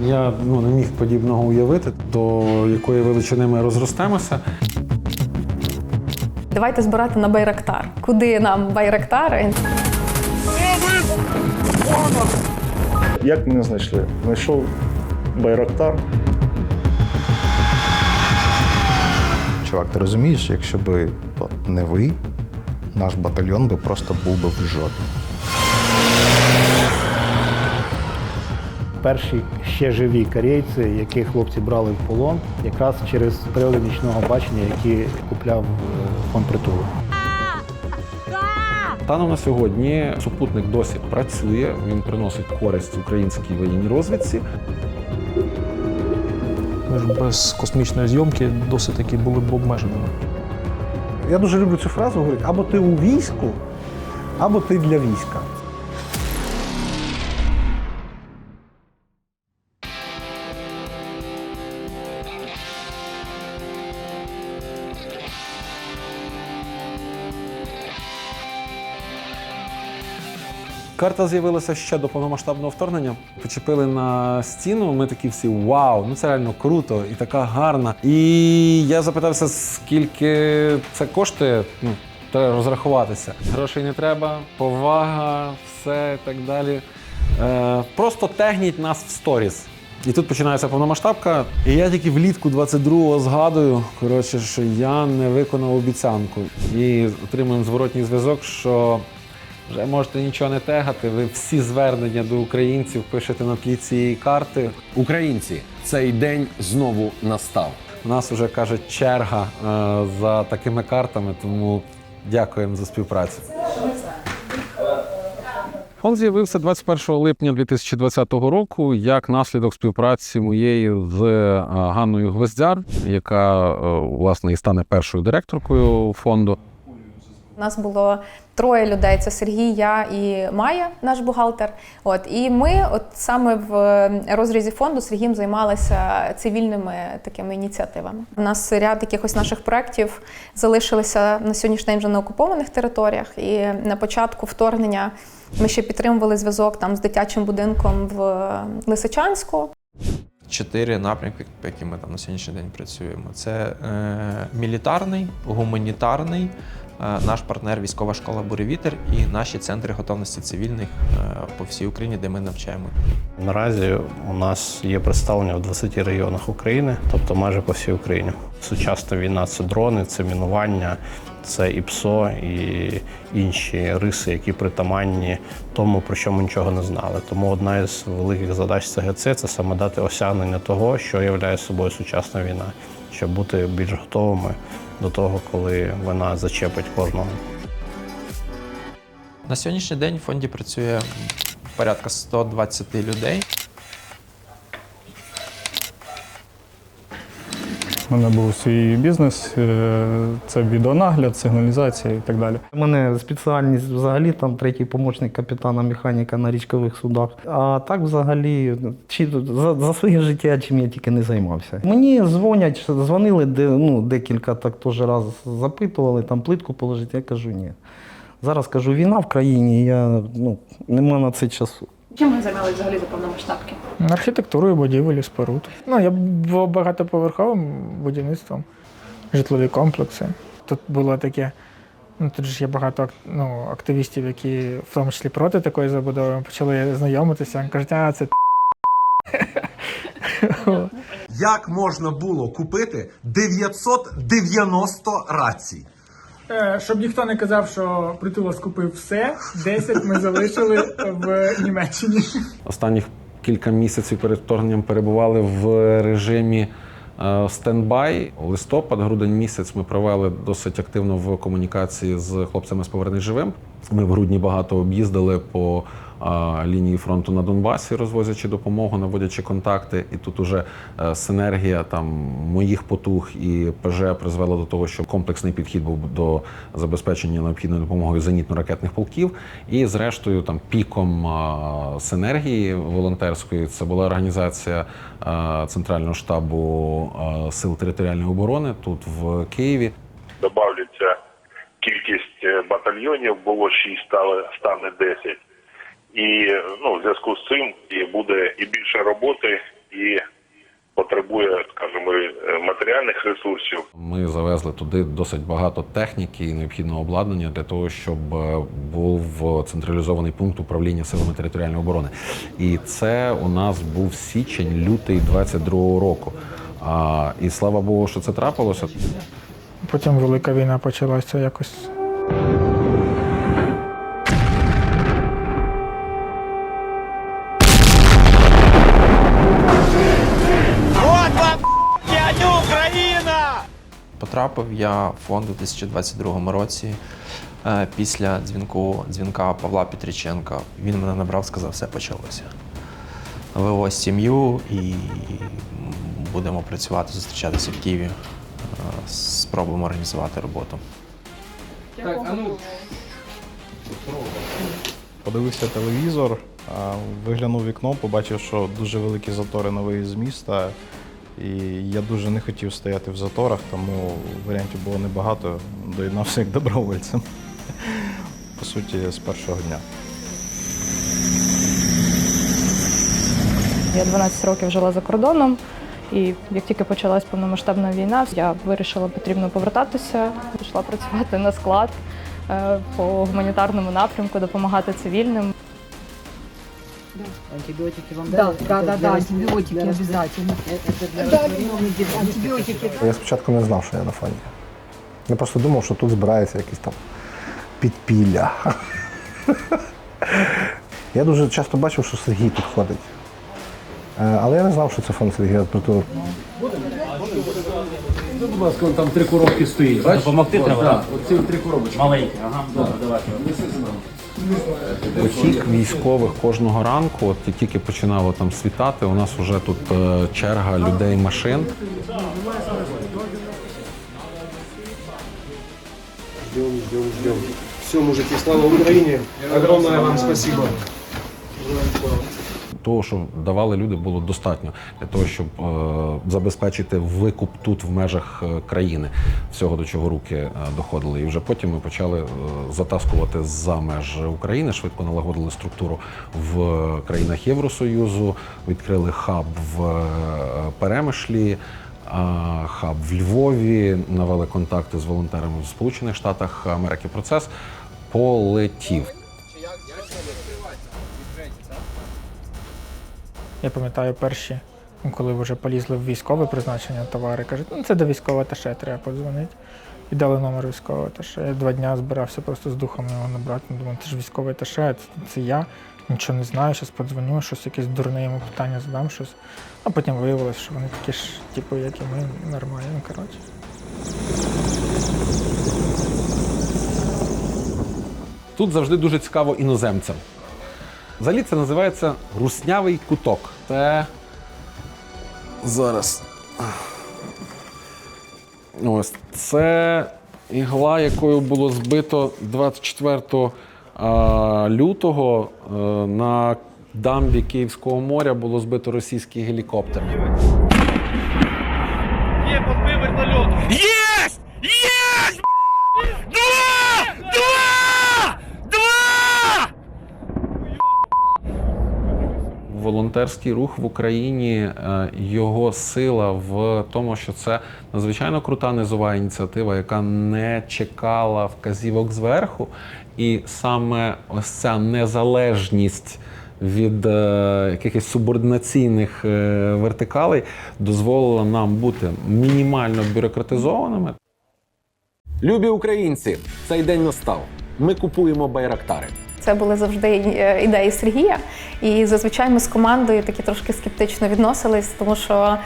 Я не міг подібного уявити, до якої величини ми розростемося. Давайте збирати на Байрактар. Куди нам Байрактари? Як мене знайшли? Знайшов Байрактар. Чувак, ти розумієш, якщо б не ви, наш батальйон би просто був би в жопі. Перші ще живі корейці, яких хлопці брали в полон, якраз через прилади нічного бачення, які купляв фонд притулу. Станом на сьогодні супутник досі працює, він приносить користь українській воєнній розвідці. Ми ж без космічної зйомки досить таки були б обмеженими. Я дуже люблю цю фразу, говорить, або ти у війську, або ти для війська. Карта з'явилася ще до повномасштабного вторгнення. Почепили на стіну, ми такі всі вау, це реально круто і така гарна. І я запитався, скільки це коштує, треба розрахуватися. Грошей не треба, повага, все і так далі. Просто тегніть нас в сторіс. І тут починається повномасштабка. І я тільки влітку 22-го згадую, що я не виконав обіцянку. І отримуємо зворотній зв'язок, що вже можете нічого не тегати, ви всі звернення до українців пишете на тлі цієї карти. Українці, цей день знову настав. У нас вже, кажуть, черга за такими картами, тому дякуємо за співпрацю. Фонд з'явився 21 липня 2020 року як наслідок співпраці моєї з Ганною Гвоздяр, яка, власне, і стане першою директоркою фонду. У нас було 3 людей: це Сергій, я і Майя, наш бухгалтер. І ми саме в розрізі фонду з Сергієм займалися цивільними такими ініціативами. У нас ряд якихось наших проєктів залишилися на сьогоднішній день вже на окупованих територіях. І на початку вторгнення ми ще підтримували зв'язок з дитячим будинком в Лисичанську. 4 напрямки, по яким ми на сьогоднішній день працюємо. Це мілітарний, гуманітарний, наш партнер військова школа «Буревітер» і наші центри готовності цивільних по всій Україні, де ми навчаємо. Наразі у нас є представлення в 20 регіонах України, тобто майже по всій Україні. Сучасна війна – це дрони, це мінування, це ІПСО і інші риси, які притаманні тому, про що ми нічого не знали. Тому одна із великих задач ЦГЦ – це саме дати осягнення того, що являє собою сучасна війна, щоб бути більш готовими до того, коли вона зачепить кожного. На сьогоднішній день в фонді працює порядка 120 людей. У мене був свій бізнес, це відеонагляд, сигналізація і так далі. У мене спеціальність взагалі там третій помічник капітана механіка на річкових судах. А так взагалі за своє життя чим я тільки не займався. Мені дзвонили, декілька так теж раз запитували, там плитку положити, я кажу ні. Зараз кажу, війна в країні, нема на це часу. Чим ви займалися взагалі до повномасштабки? Архітектурою, будівель, споруд. Я був багатоповерховим будівництвом, житлові комплекси. Тут було таке, тут ж є багато активістів, які в тому числі проти такої забудови, почали знайомитися, кажуть, це Як можна було купити 990 рацій? Щоб ніхто не казав, що Притула скупив все, 10 ми залишили в Німеччині. Останніх кілька місяців перед вторгненням перебували в режимі стендбай. Листопад, грудень місяць ми провели досить активно в комунікації з хлопцями з «Повернись живим». Ми в грудні багато об'їздили по лінії фронту на Донбасі, розвозячи допомогу, наводячи контакти. І тут уже синергія моїх потуг і ПЖ призвела до того, що комплексний підхід був до забезпечення необхідною допомогою зенітно-ракетних полків. І зрештою піком синергії волонтерської це була організація Центрального штабу Сил територіальної оборони тут в Києві. Добавляться кількість батальйонів, було 6, стане 10. І в зв'язку з цим буде і більше роботи, і потребує, скажімо, матеріальних ресурсів. Ми завезли туди досить багато техніки і необхідного обладнання для того, щоб був централізований пункт управління силами територіальної оборони. І це у нас був січень-лютий 22-го року. І слава Богу, що це трапилося. Потім Велика війна почалася якось. Потрапив я в фонд у 2022 році після дзвінка Павла Петриченка. Він мене набрав, сказав, все почалося. Вивозь сім'ю і будемо працювати, зустрічатися в Києві. Спробуємо організувати роботу. Подивився телевізор, виглянув в вікно, побачив, що дуже великі затори на виїзд з міста. І я дуже не хотів стояти в заторах, тому варіантів було небагато. Доєднався як добровольцем. По суті, з першого дня. Я 12 років жила за кордоном, і як тільки почалась повномасштабна війна, я вирішила, потрібно повертатися. Пішла працювати на склад по гуманітарному напрямку, допомагати цивільним. Антибиотики вам дали? Да, антибиотики обязательно. Антибиотики. Я спочатку не знав, що я на фронті. Я просто думав, що тут збирається якісь там підпілля. Я дуже часто бачив, що Сергій тут ходить. Але я не знав, що це фонд Сергія Притули. Будь ласка, там 3 коробки стоїть. Допомогти треба? Так, оці 3 коробочки. Маленькі, ага, добре, давайте. Потік військових кожного ранку, от як тільки починало там світати, у нас вже тут черга людей, машин. Ждем. Все, мужики, слава Україні. Огромное вам спасибо. Того, що давали люди, було достатньо для того, щоб забезпечити викуп тут в межах країни, всього, до чого руки доходили. І вже потім ми почали затаскувати за меж України, швидко налагодили структуру в країнах Євросоюзу, відкрили хаб в Перемишлі, хаб в Львові, навели контакти з волонтерами в Сполучених Штатах Америки. Процес полетів. Я пам'ятаю перші, коли вже полізли в військове призначення товари, кажуть, ну це до військового аташе треба подзвонити. І дали номер військового аташе. Я 2 дня збирався просто з духом його набрати. Думаю, це ж військовий аташе, це я, нічого не знаю, зараз подзвоню, щось якесь дурне йому питання задам щось. А потім виявилось, що вони такі ж, типу, як і ми, нормальні, коротше. Тут завжди дуже цікаво іноземцям. Взагалі це називається руснявий куток. Це зараз. Ось це ігла, якою було збито 24 лютого на дамбі Київського моря було збито російський гелікоптер. Є, подбив вертольот! Єсть! Єсть! Два! Волонтерський рух в Україні, його сила в тому, що це надзвичайно крута низова ініціатива, яка не чекала вказівок зверху. І саме ось ця незалежність від якихось субординаційних вертикалей дозволила нам бути мінімально бюрократизованими. Любі українці, цей день настав. Ми купуємо байрактари. Це були завжди ідеї Сергія, і зазвичай ми з командою такі трошки скептично відносились, тому що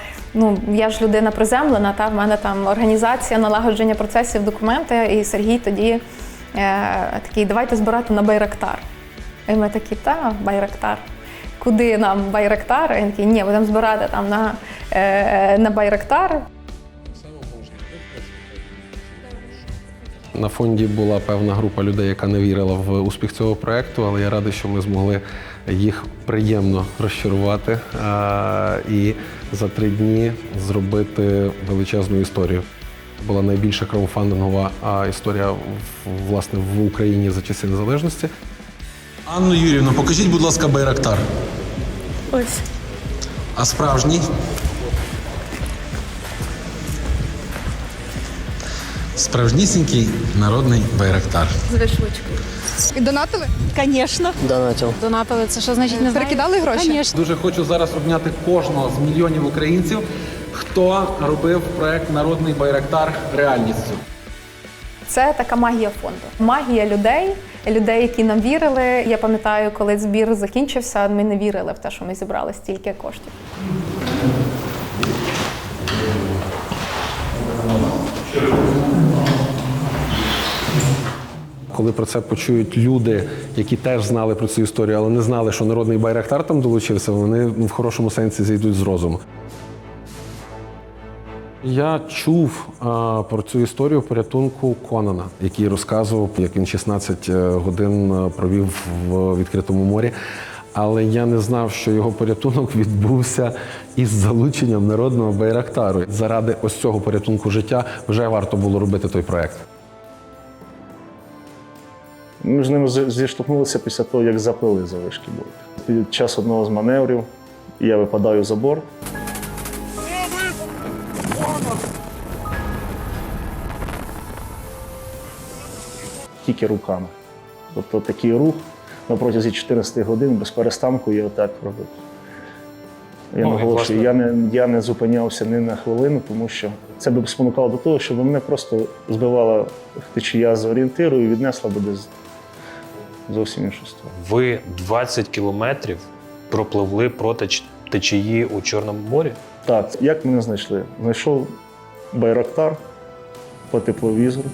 я ж людина приземлена, в мене там організація, налагодження процесів, документи, і Сергій тоді такий, давайте збирати на байрактар. І ми такі, байрактар. Куди нам байрактар? І він такий, ні, будемо збирати там на байрактар. На фонді була певна група людей, яка не вірила в успіх цього проєкту, але я радий, що ми змогли їх приємно розчарувати і за 3 дні зробити величезну історію. Була найбільша краудфандингова історія власне в Україні за часи незалежності. Анно Юріївно, покажіть, будь ласка, байрактар. Ось. А справжній? Справжнісінький народний байрактар. З вишивочкою. І донатили? Звісно. Донатив. Донатили. Це що значить не перекидали гроші? Звісно. Дуже хочу зараз обняти кожного з мільйонів українців, хто робив проект Народний байрактар реальністю. Це така магія фонду. Магія людей, які нам вірили. Я пам'ятаю, коли збір закінчився, ми не вірили в те, що ми зібрали стільки коштів. Коли про це почують люди, які теж знали про цю історію, але не знали, що Народний байрактар там долучився, вони в хорошому сенсі зійдуть з розуму. Я чув про цю історію порятунку Конана, який розказував, як він 16 годин провів в відкритому морі. Але я не знав, що його порятунок відбувся із залученням Народного байрактару. Заради ось цього порятунку життя вже варто було робити той проект. Ми з ними зіштовхнулися після того, як заплили за вишки були. Під час одного з маневрів я випадаю за борт. Тільки руками. Тобто такий рух на протязі 14 годин без перестанку я отак робив. Я наголошую, я не зупинявся ні на хвилину, тому що це б спонукало до того, щоб мене просто збивала течія з орієнтиру і віднесла би десь зовсім іншу сторону. Ви 20 кілометрів пропливли проти течії у Чорному морі? Так. Як мене знайшли? Знайшов байрактар по тепловізору.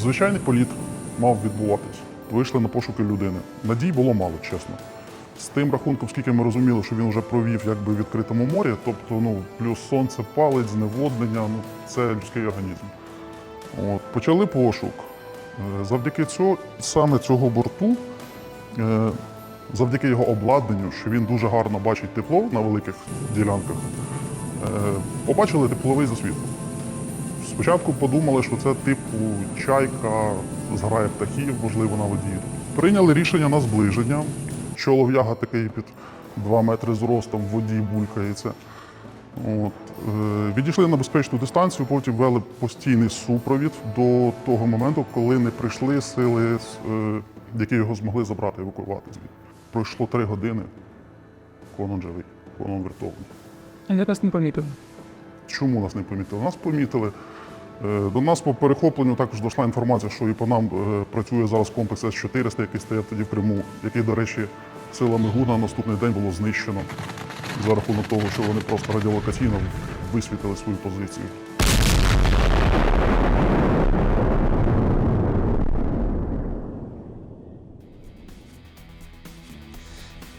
Звичайний політ мав відбуватись. Вийшли на пошуки людини. Надій було мало, чесно. З тим рахунком, скільки ми розуміли, що він вже провів якби в відкритому морі, тобто плюс сонце палить, зневоднення, це людський організм. Почали пошук. Завдяки саме цього борту, завдяки його обладнанню, що він дуже гарно бачить тепло на великих ділянках, побачили тепловий засвіт. Спочатку подумали, що це типу чайка, зграя птахів, можливо, на воді. Прийняли рішення на зближення. Чолов'яга такий під 2 метри зростом в воді булькається. Відійшли на безпечну дистанцію, потім вели постійний супровід до того моменту, коли не прийшли сили, які його змогли забрати, евакуювати звідти. Пройшло 3 години. Конан живий, Конан врятований. А як нас не помітили? Чому нас не помітили? Нас помітили. До нас по перехопленню також дійшла інформація, що і по нам працює зараз комплекс С-400, який стояв тоді в Криму, який, до речі, силами ГУР на наступний день було знищено за рахунок того, що вони просто радіолокаційно висвітили свою позицію.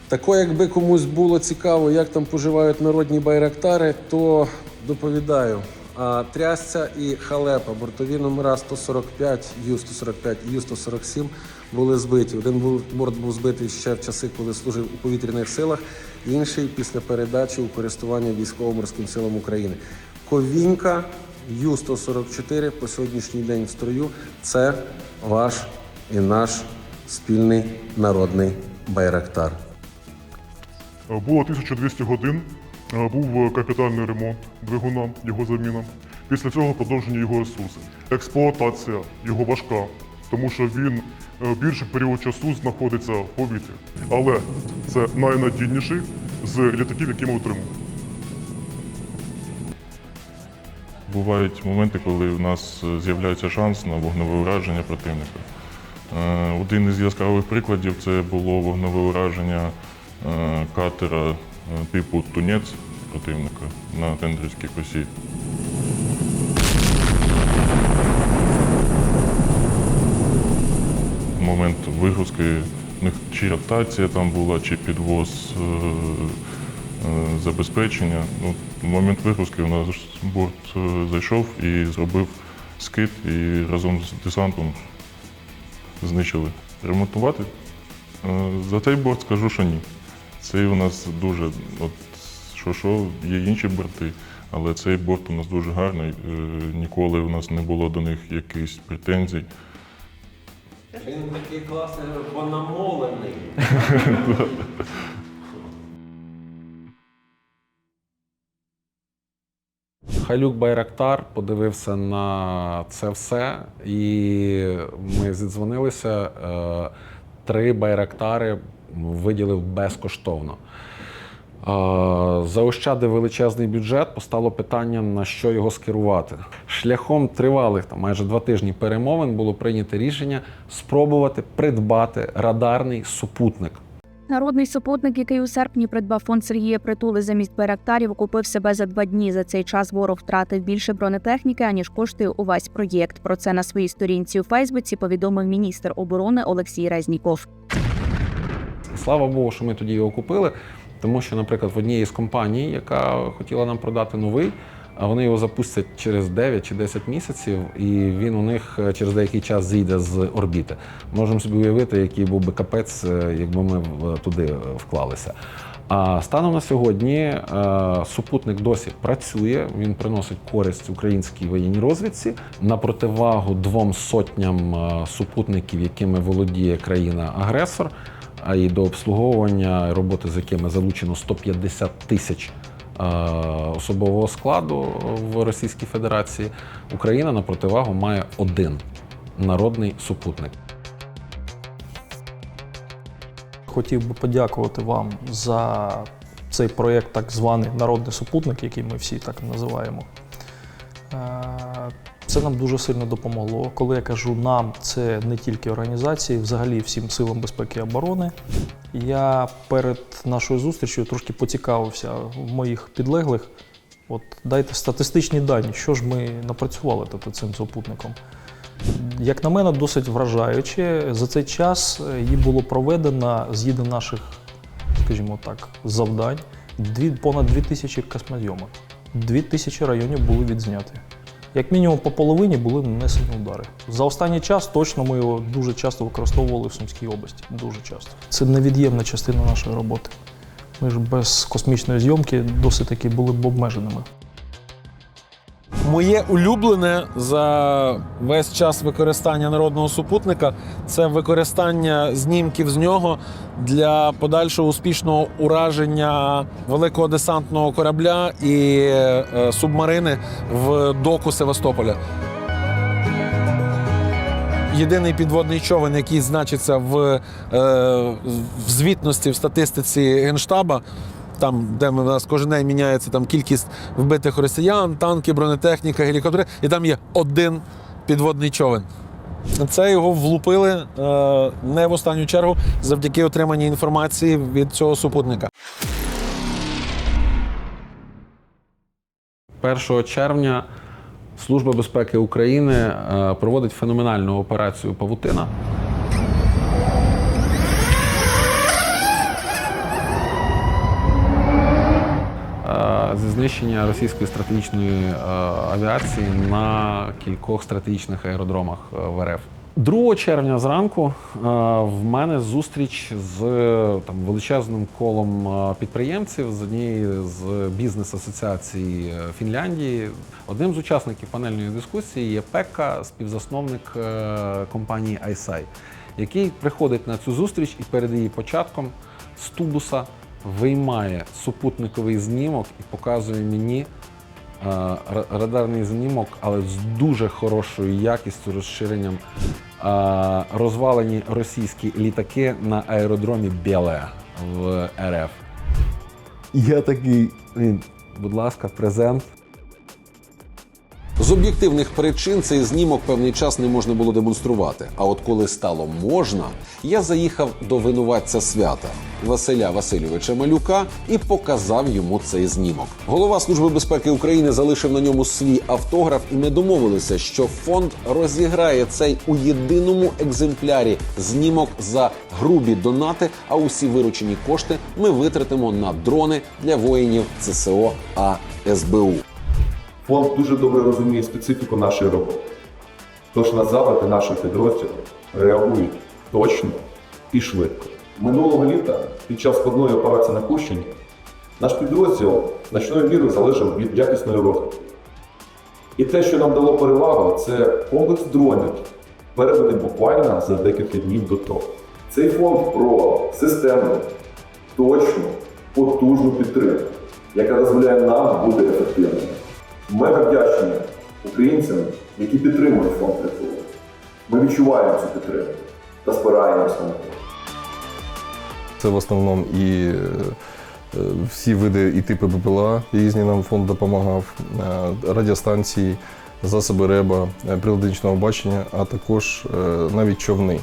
Тако, якби комусь було цікаво, як там поживають народні байрактари, то доповідаю. Трясця і халепа, бортові номера 145, Ю-145 і Ю-147 були збиті. Один борт був збитий ще в часи, коли служив у повітряних силах, інший після передачі у користування Військово-морським силам України. Ковінька, Ю-144 по сьогоднішній день в строю – це ваш і наш спільний народний байрактар. Було 1200 годин, був капітальний ремонт двигуна, його заміна. Після цього продовження його ресурси. Експлуатація його важка, тому що він більший період часу знаходиться в повітрі. Але це найнадійніший з літаків, які ми отримали. Бувають моменти, коли у нас з'являється шанс на вогневе ураження противника. Один із яскравих прикладів – це було вогневе ураження катера типу «Тунець» противника на Тендрівській косі. В момент вигрузки в них чи ротація там була, чи підвоз забезпечення. В момент вигрузки у нас борт зайшов і зробив скид, і разом з десантом знищили. Ремонтувати? За цей борт скажу, що ні. Цей у нас дуже, є інші борти, але цей борт у нас дуже гарний, ніколи у нас не було до них якихось претензій. Він такий класний, бо намолений. Хайлюк Байрактар подивився на це все, і ми зідзвонилися. 3 Байрактари виділив безкоштовно. Заощадив величезний бюджет, постало питання, на що його скерувати. Шляхом тривалих майже 2 тижні перемовин було прийнято рішення спробувати придбати радарний супутник. Народний супутник, який у серпні придбав фонд Сергія Притули замість Байрактарів, окупив себе за 2 дні. За цей час ворог втратив більше бронетехніки, аніж коштує увесь проєкт. Про це на своїй сторінці у Фейсбуці повідомив міністр оборони Олексій Резніков. Слава Богу, що ми тоді його купили, тому що, наприклад, в одній із компаній, яка хотіла нам продати новий, а вони його запустять через 9 чи 10 місяців, і він у них через деякий час зійде з орбіти. Можемо собі уявити, який був би капець, якби ми туди вклалися. А станом на сьогодні супутник досі працює, він приносить користь українській воєнній розвідці. На противагу 200 супутників, якими володіє країна-агресор, а і до обслуговування роботи, з якими залучено 150 тисяч особового складу в Російській Федерації, Україна на противагу має 1 народний супутник. Хотів би подякувати вам за цей проєкт, так званий «Народний супутник», який ми всі так називаємо. Це нам дуже сильно допомогло. Коли я кажу «нам», це не тільки організації, взагалі всім силам безпеки і оборони. Я перед нашою зустрічю трошки поцікавився в моїх підлеглих. От дайте статистичні дані, що ж ми напрацювали цим супутником. Як на мене, досить вражаюче. За цей час її було проведено, згідно наших, скажімо так, завдань, понад 2000 космозйомок. 2000 районів були відзняті. Як мінімум по половині були нанесені удари. За останній час точно ми його дуже часто використовували в Сумській області. Дуже часто. Це невід'ємна частина нашої роботи. Ми ж без космічної зйомки досить таки були б обмеженими. Моє улюблене за весь час використання народного супутника – це використання знімків з нього для подальшого успішного ураження великого десантного корабля і субмарини в доку Севастополя. Єдиний підводний човен, який значиться в звітності, в статистиці Генштаба, там, де у нас кожен день міняється там, кількість вбитих росіян, танки, бронетехніка, гелікоптери, і там є 1 підводний човен. Це його влупили не в останню чергу завдяки отриманій інформації від цього супутника. 1 червня Служба безпеки України проводить феноменальну операцію «Павутина». Зі знищення російської стратегічної авіації на кількох стратегічних аеродромах в РФ. 2 червня зранку в мене зустріч з величезним колом підприємців з однієї з бізнес-асоціацій Фінляндії. Одним з учасників панельної дискусії є Пекка, співзасновник компанії iSci, який приходить на цю зустріч і перед її початком з тубуса виймає супутниковий знімок і показує мені радарний знімок, але з дуже хорошою якістю, розширенням, розвалені російські літаки на аеродромі Біле в РФ. Я такий, будь ласка, презент. З об'єктивних причин цей знімок певний час не можна було демонструвати. А от коли стало можна, я заїхав до винуватця свята Василя Васильовича Малюка і показав йому цей знімок. Голова Служби безпеки України залишив на ньому свій автограф, і ми домовилися, що фонд розіграє цей у єдиному екземплярі знімок за грубі донати, а усі виручені кошти ми витратимо на дрони для воїнів ЦСО та СБУ. Фонд дуже добре розуміє специфіку нашої роботи. Тож на запити наших підрозділів реагують точно і швидко. Минулого літа, під час складної операції на Кущині, наш підрозділ значною мірою залежав від якісної розвідки. І те, що нам дало перевагу, це комплекс дронів, переданий буквально за декілька днів до того. Цей фонд про системну, точну, потужну підтримку, яка дозволяє нам бути ефективними. Мега вдячні українцям, які підтримують фонд «Притулок». Ми відчуваємо цю підтримку та спираємося на те. Це в основному і всі види і типи БПЛА різні нам фонд допомагав, радіостанції, засоби РЕБа, прилади нічного бачення, а також навіть човни,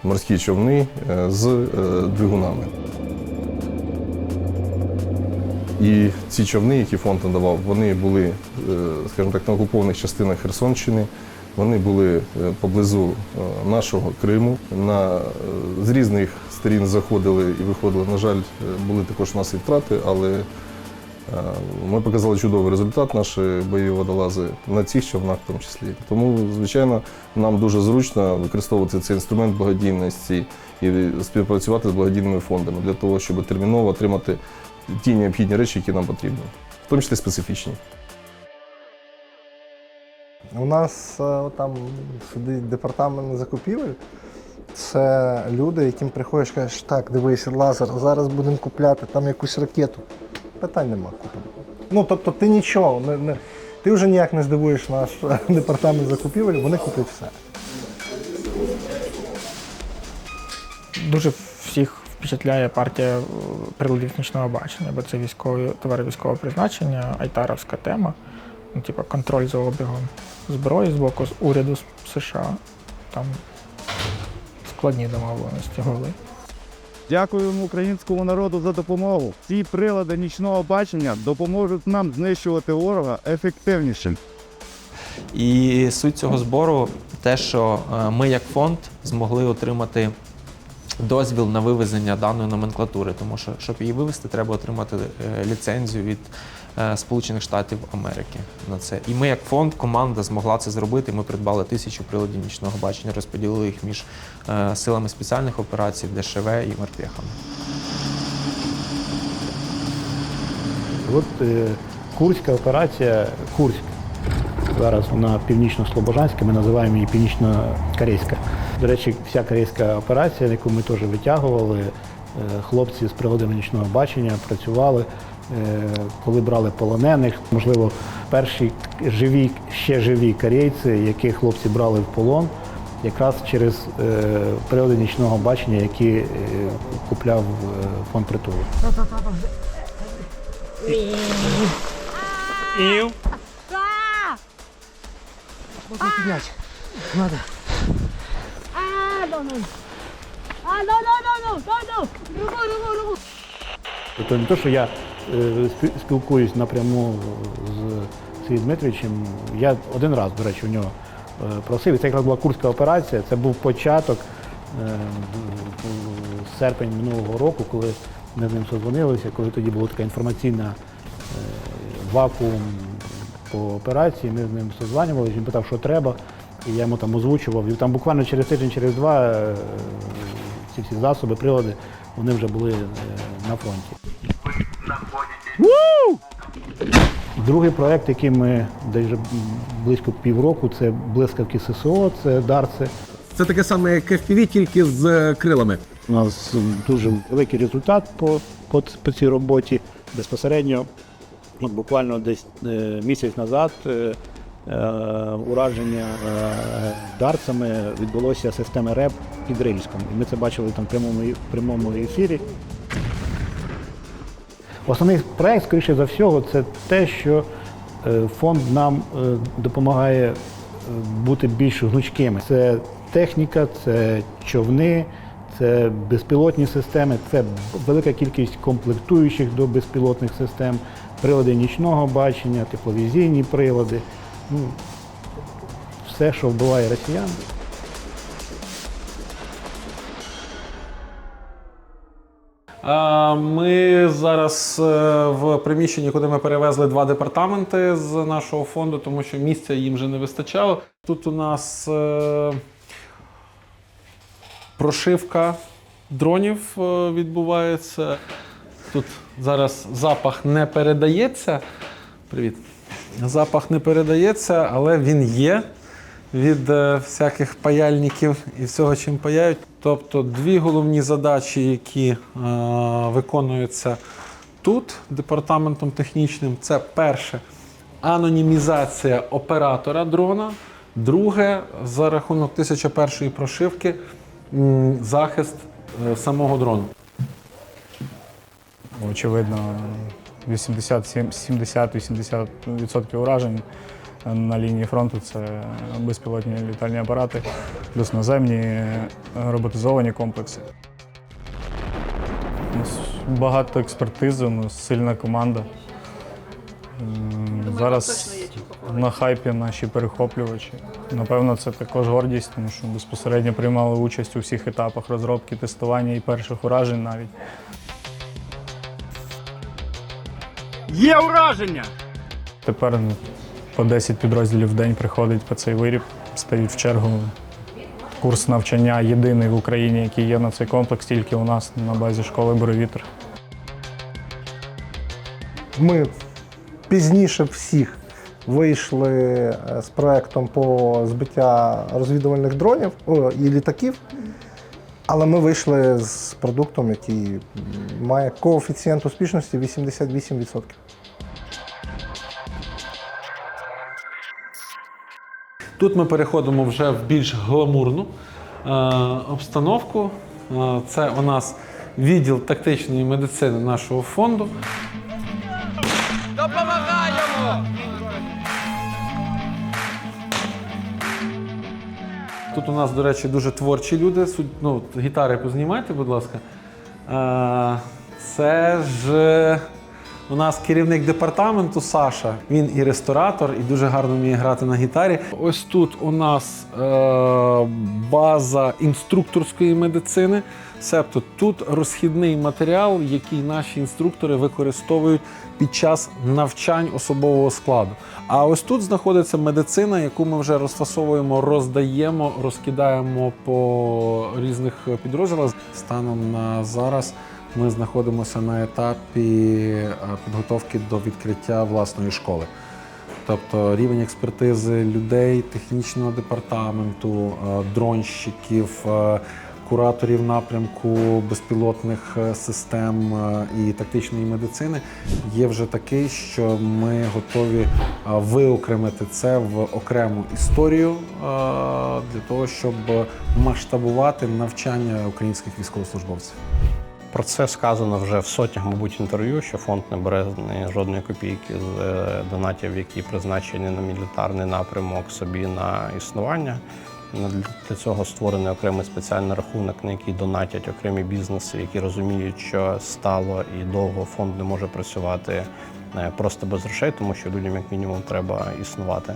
морські човни з двигунами. І ці човни, які фонд надавав, вони були, скажімо так, на окупованих частинах Херсонщини, вони були поблизу нашого Криму. З різних сторін заходили і виходили. На жаль, були також у нас і втрати, але ми показали чудовий результат, наші бойові водолази, на цих човнах в тому числі. Тому, звичайно, нам дуже зручно використовувати цей інструмент благодійності і співпрацювати з благодійними фондами для того, щоб терміново отримати ті необхідні речі, які нам потрібні, в тому числі специфічні. У нас там сидить департамент закупівель. Це люди, яким приходиш, кажеш, так, дивись, лазер, зараз будемо купляти там якусь ракету. Питань нема, купимо. Ну, тобто ти нічого, ти вже ніяк не здивуєш наш департамент закупівель, вони куплять все. Дуже всіх впечатляє партія приладів нічного бачення, бо це товари військового призначення, айтаровська тема. Ну, типу, контроль за обігом зброї з боку уряду США. Там складні домовленості були. Дякуємо українському народу за допомогу. Ці прилади нічного бачення допоможуть нам знищувати ворога ефективніше. І суть цього збору те, що ми як фонд змогли отримати дозвіл на вивезення даної номенклатури, тому що, щоб її вивезти, треба отримати ліцензію від Сполучених Штатів Америки на це. І ми як фонд, команда змогла це зробити. Ми придбали 1000 приладів нічного бачення, розподілили їх між силами спеціальних операцій, ДШВ і морпехами. От Курська операція, Курськ. Зараз вона північно-слобожанська, ми називаємо її північно-корейська. До речі, вся корейська операція, яку ми теж витягували, хлопці з приладами нічного бачення працювали, коли брали полонених. Можливо, перші ще живі корейці, яких хлопці брали в полон, якраз через прилади нічного бачення, які купляв фонд «Притулок». Можно поднять. Надо. Тобто не те, що я спілкуюсь напряму з Сергієм Дмитровичем, я один раз, до речі, у нього просив. І це якраз була Курська операція, це був початок, серпень минулого року, коли ми з ним созвонилися, коли тоді була така інформаційна вакуум по операції, ми з ним созванювалися, він питав, що треба, і я йому там озвучував. І там буквально через тиждень, через два ці всі засоби, прилади, вони вже були на фронті. Другий проєкт, який ми десь вже близько півроку, це блискавки ССО, це дарси. Це таке саме, як FPV, тільки з крилами. У нас дуже великий результат по цій роботі. Безпосередньо, буквально десь місяць назад, ураження дарцями відбулося системи РЕБ під Рильськом. І ми це бачили там в прямому ефірі. Основний проєкт, скоріше за всього, це те, що фонд нам допомагає бути більш гнучкими. Це техніка, це човни, це безпілотні системи, це велика кількість комплектуючих до безпілотних систем, прилади нічного бачення, тепловізійні прилади. Ну, все, що вбиває росіян. Ми зараз в приміщенні, куди ми перевезли 2 департаменти з нашого фонду, тому що місця їм вже не вистачало. Тут у нас прошивка дронів відбувається. Тут зараз запах не передається. Привіт. Запах не передається, але він є. від всяких паяльників і всього, чим паяють. Тобто дві головні задачі, які виконуються тут департаментом технічним, це перше – анонімізація оператора дрона, друге – за рахунок 1001 прошивки захист самого дрону. Очевидно, 70-80% уражень на лінії фронту – це безпілотні літальні апарати, плюс наземні роботизовані комплекси. Багато експертизи, сильна команда. Зараз на хайпі наші перехоплювачі. Напевно, це також гордість, тому що безпосередньо приймали участь у всіх етапах розробки, тестування і перших уражень навіть. Є ураження! Тепер по 10 підрозділів в день приходить по цей виріб, стають в чергу. Курс навчання єдиний в Україні, який є на цей комплекс, тільки у нас на базі школи «Буревітер». Ми пізніше всіх вийшли з проєктом по збиття розвідувальних дронів і літаків, але ми вийшли з продуктом, який має коефіцієнт успішності 88%. Тут ми переходимо вже в більш гламурну обстановку. Це у нас відділ тактичної медицини нашого фонду. Допомагаємо! Тут у нас, до речі, дуже творчі люди. Гітари познімайте, будь ласка. Це ж у нас керівник департаменту Саша. Він і ресторатор, і дуже гарно вміє грати на гітарі. Ось тут у нас база інструкторської медицини. Себто тут розхідний матеріал, який наші інструктори використовують під час навчань особового складу. А ось тут знаходиться медицина, яку ми вже розфасовуємо, роздаємо, розкидаємо по різних підрозділах. Станом на зараз ми знаходимося на етапі підготовки до відкриття власної школи. Тобто рівень експертизи людей, технічного департаменту, дронщиків, кураторів напрямку безпілотних систем і тактичної медицини є вже такий, що ми готові виокремити це в окрему історію для того, щоб масштабувати навчання українських військовослужбовців. Про це сказано вже в сотнях, мабуть, інтерв'ю, що фонд не бере жодної копійки з донатів, які призначені на мілітарний напрямок собі на існування. Для цього створений окремий спеціальний рахунок, на який донатять окремі бізнеси, які розуміють, що стало і довго фонд не може працювати просто без грошей, тому що людям як мінімум треба існувати.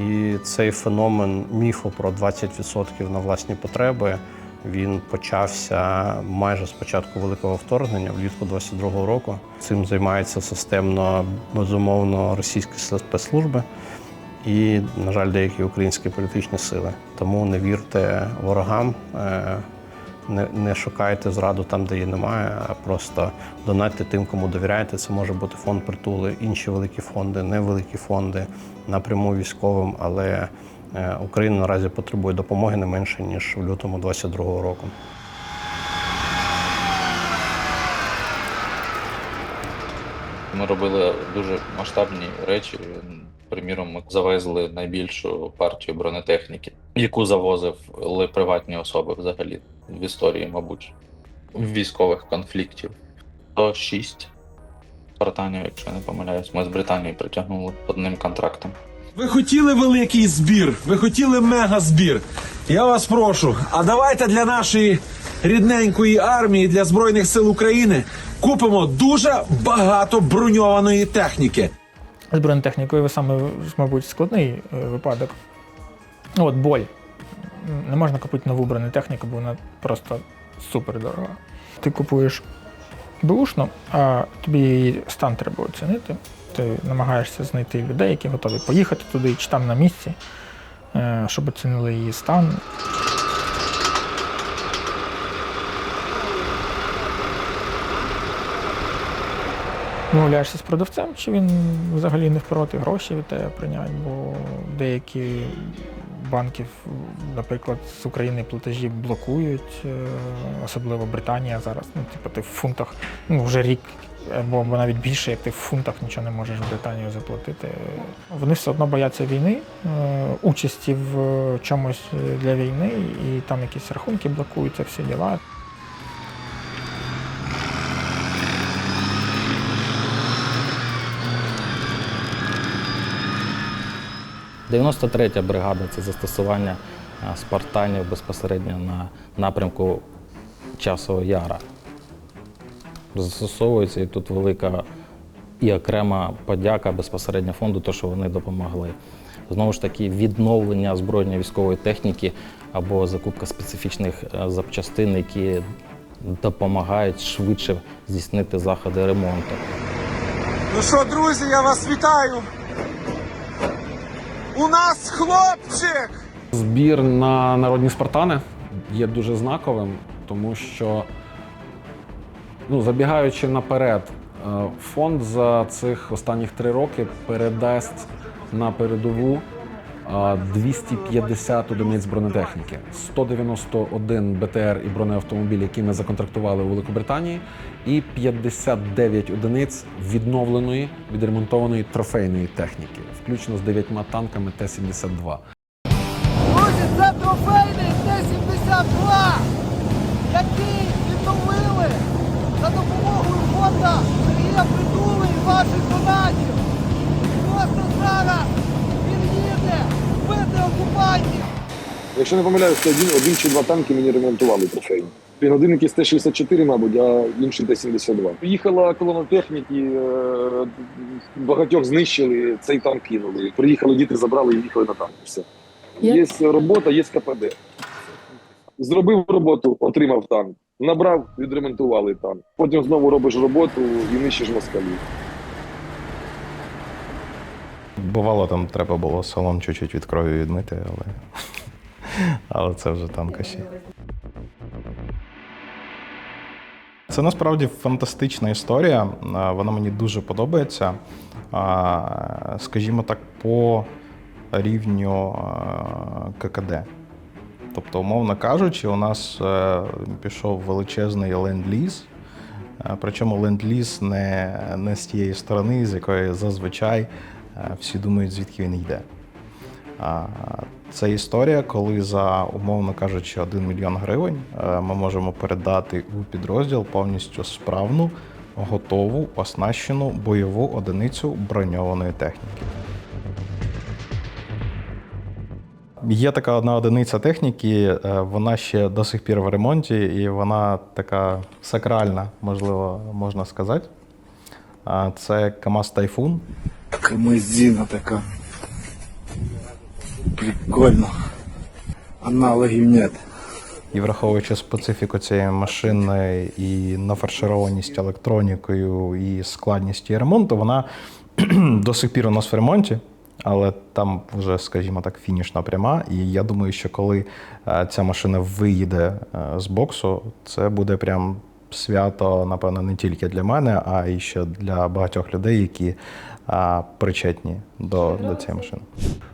І цей феномен міфу про 20% на власні потреби, він почався майже з початку великого вторгнення, влітку 22-го року. Цим займаються системно, безумовно, російські спецслужби і, на жаль, деякі українські політичні сили. Тому не вірте ворогам, не шукайте зраду там, де її немає, а просто донатьте тим, кому довіряєте. Це може бути фонд «Притули», інші великі фонди, невеликі фонди, напряму військовим, але Україна наразі потребує допомоги не менше, ніж в лютому 22-го року. Ми робили дуже масштабні речі. Приміром, ми завезли найбільшу партію бронетехніки, яку завозили приватні особи взагалі в історії, мабуть, військових конфліктів. 106 партнерів, якщо я не помиляюсь, ми з Британії притягнули одним контрактом. Ви хотіли великий збір, ви хотіли мегазбір. Я вас прошу, а давайте для нашої рідненької армії, для Збройних сил України купимо дуже багато броньованої техніки. З бронетехнікою саме, мабуть, складний випадок. От боль. Не можна купити нову бронетехніку, бо вона просто супер дорога. Ти купуєш бушну, а тобі її стан треба оцінити. Ти намагаєшся знайти людей, які готові поїхати туди, чи там на місці, щоб оцінили її стан. домовляєшся з продавцем, чи він взагалі не проти гроші від тебе прийняти, бо деякі банки, наприклад, з України платежі блокують, особливо Британія зараз. Ну, типу, ти в фунтах, ну, вже рік або навіть більше, як ти в фунтах нічого не можеш в Британію заплатити. Вони все одно бояться війни, участі в чомусь для війни, і там якісь рахунки блокуються, всі діла. – 93-я бригада – це застосування спартанів безпосередньо на напрямку Часового Яра. Застосовується, і тут велика і окрема подяка безпосередньо фонду, то, що вони допомогли. Знову ж таки, відновлення збройної військової техніки або закупка специфічних запчастин, які допомагають швидше здійснити заходи ремонту. Ну що, друзі, я вас вітаю! У нас хлопчик! Збір на народні спартани є дуже знаковим, тому що, ну, забігаючи наперед, фонд за цих останніх 3 роки передасть на передову 250 одиниць бронетехніки, 191 БТР і бронеавтомобіль, які ми законтрактували у Великобританії, і 59 одиниць відновленої, відремонтованої трофейної техніки, включно з 9 танками Т-72. Друзі, це трофейний Т-72, який відновили за допомогою фонда Сергія Притули і ваших донатів. Просто зараз він їде вбити окупантів. Якщо не помиляюсь, то один чи 2 танки мені ремонтували трофейні. Він один якийсь Т-64, мабуть, а інший Т-72. Їхала колона техніки, багатьох знищили, цей танк кинули. Приїхали діти, забрали і їхали на танк. Все. Є робота, є КПД. Зробив роботу, отримав танк. Набрав, відремонтували танк. Потім знову робиш роботу і нищиш москалів. Бувало, там треба було салон чуть-чуть від крові відмити, але це вже танкаші. Це насправді фантастична історія, вона мені дуже подобається. Скажімо так, по рівню ККД. Тобто, умовно кажучи, у нас пішов величезний ленд-ліз, причому ленд-ліз не з тієї сторони, з якої зазвичай всі думають, звідки він йде. Це історія, коли за, умовно кажучи, 1 мільйон гривень ми можемо передати у підрозділ повністю справну, готову, оснащену бойову одиницю броньованої техніки. Є така одна одиниця техніки, вона ще до сих пір в ремонті, і вона така сакральна, можливо, можна сказати. Це КАМАЗ «Тайфун». Камазіна така. Прикольно. Аналогів нет. І враховуючи специфіку цієї машини і нафаршированість електронікою і складність її ремонту, вона до сих пір у нас в ремонті, але там вже, скажімо так, фінішна пряма. І я думаю, що коли ця машина виїде з боксу, це буде прям свято, напевно, не тільки для мене, а і ще для багатьох людей, які причетні до цієї машини.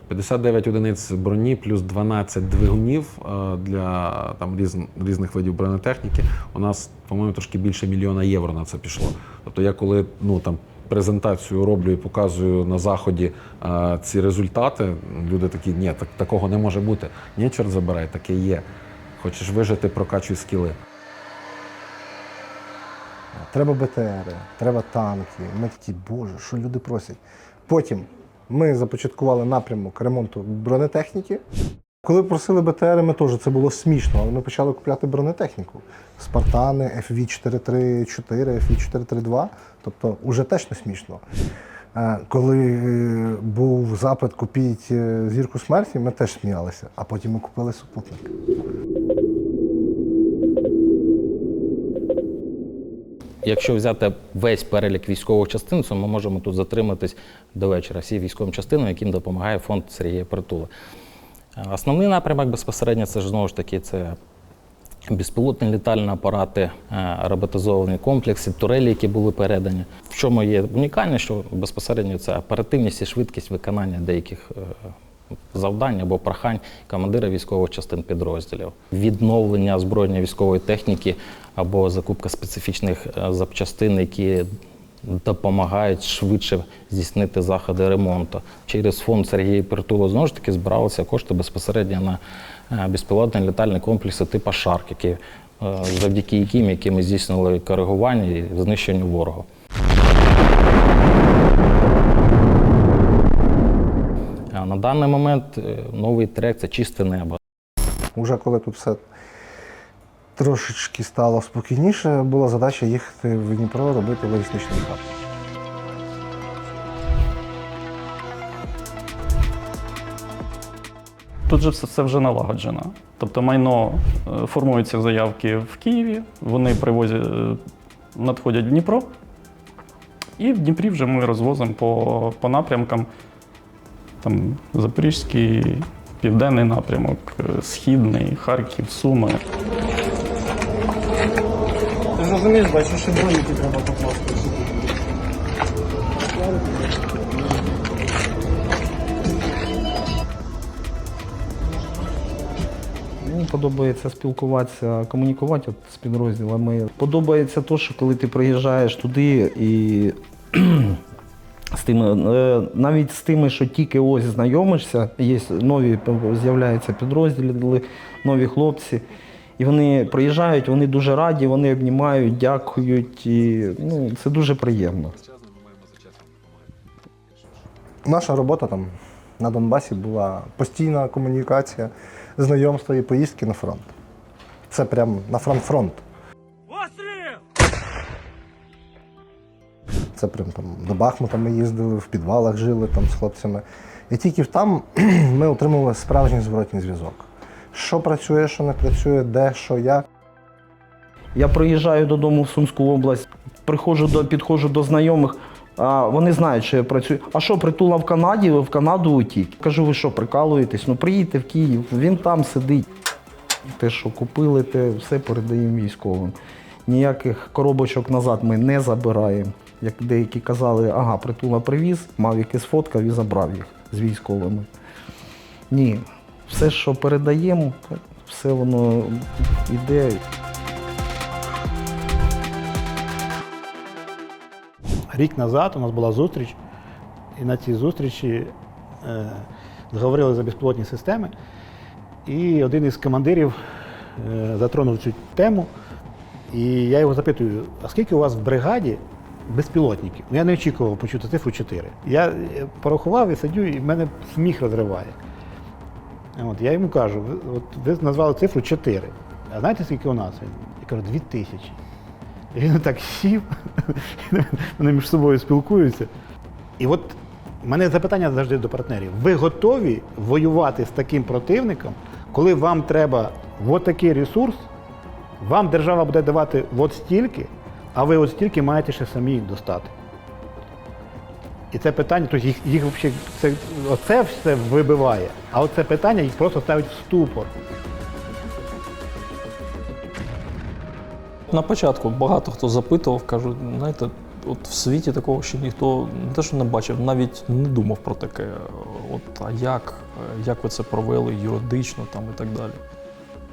59 одиниць броні плюс 12 двигунів для там різних видів бронетехніки. У нас, по-моєму, трошки більше $1 мільйона на це пішло. Тобто я коли презентацію роблю і показую на заході ці результати, люди такі, ні, такого не може бути. Ні, чорт забирай, таке є. Хочеш вижити, прокачуй скіли. Треба БТРи, треба танки. Ми такі, боже, що люди просять. Потім ми започаткували напрямок ремонту бронетехніки. Коли просили БТРи, ми теж, це було смішно, але ми почали купляти бронетехніку. Спартани, FV434, FV432, тобто вже теж не смішно. Коли був запит купіть зірку смерті, ми теж сміялися, а потім ми купили супутник. Якщо взяти весь перелік військових частин, то ми можемо тут затриматись до вечора. Всі військовим частинам, яким допомагає фонд Сергія Притули. Основний напрямок безпосередньо це ж знову ж таки це безпілотні літальні апарати, роботизовані комплекси, турелі, які були передані. В чому є унікальність, що безпосередньо це оперативність і швидкість виконання деяких завдань або прохань командира військових частин підрозділів. Відновлення озброєння військової техніки або закупка специфічних запчастин, які допомагають швидше здійснити заходи ремонту. Через фонд Сергія Притули знову ж таки збиралися кошти безпосередньо на безпілотні літальні комплекси типу «Шарк», завдяки яким ми здійснили коригування і знищення ворога. На даний момент новий трек – це «Чисте небо». Уже коли тут все трошечки стало спокійніше, була задача їхати в Дніпро робити логістичний хаб. Тут же все вже налагоджено. Тобто майно формуються заявки в Києві, вони надходять в Дніпро, і в Дніпрі вже ми розвозимо по напрямкам. Там Запорізький, Південний напрямок, Східний, Харків, Суми. Ти ж розумієш, бачиш, що броніки треба покласти. Мені подобається спілкуватися, комунікувати з підрозділами. Подобається те, що коли ти приїжджаєш туди і навіть з тими, що тільки ось знайомишся, є нові, з'являються підрозділи, нові хлопці. І вони приїжджають, вони дуже раді, вони обнімають, дякують. І, це дуже приємно. Наша робота там на Донбасі була постійна комунікація, знайомства і поїздки на фронт. Це прямо на фронт. Це прям там до Бахмута ми їздили, в підвалах жили там з хлопцями. І тільки там ми отримували справжній зворотній зв'язок. Що працює, що не працює, де, що, як. Я приїжджаю додому в Сумську область, підходжу до знайомих, а вони знають, що я працюю. А що, Притула в Канаді, в Канаду утік? Кажу, ви що, прикалуєтесь? Приїдьте в Київ, він там сидить. Те, що купили, те все передаємо військовим. Ніяких коробочок назад ми не забираємо. Як деякі казали, ага, Притула привіз, мав якийсь сфоткав і забрав їх з військовими. Ні, все, що передаємо, все воно йде. Рік назад у нас була зустріч, і на цій зустрічі зговорили за безпілотні системи, і один із командирів затронув цю тему, і я його запитую, а скільки у вас в бригаді безпілотників? Я не очікував почути цифру 4. Я порахував і сидю, і в мене сміх розриває. Я йому кажу, ви назвали цифру 4, а знаєте, скільки у нас? Я кажу, 2000. І він так сів, вони між собою спілкуються. І от в мене запитання завжди до партнерів. Ви готові воювати з таким противником, коли вам треба от такий ресурс, вам держава буде давати от стільки, а ви от стільки маєте ще самі достати. І це питання, тобто їх взагалі, оце все вибиває, а оце питання їх просто ставить в ступор. На початку багато хто запитував, кажуть, знаєте, от в світі такого ще ніхто не те, що не бачив, навіть не думав про таке. А як ви це провели юридично там і так далі.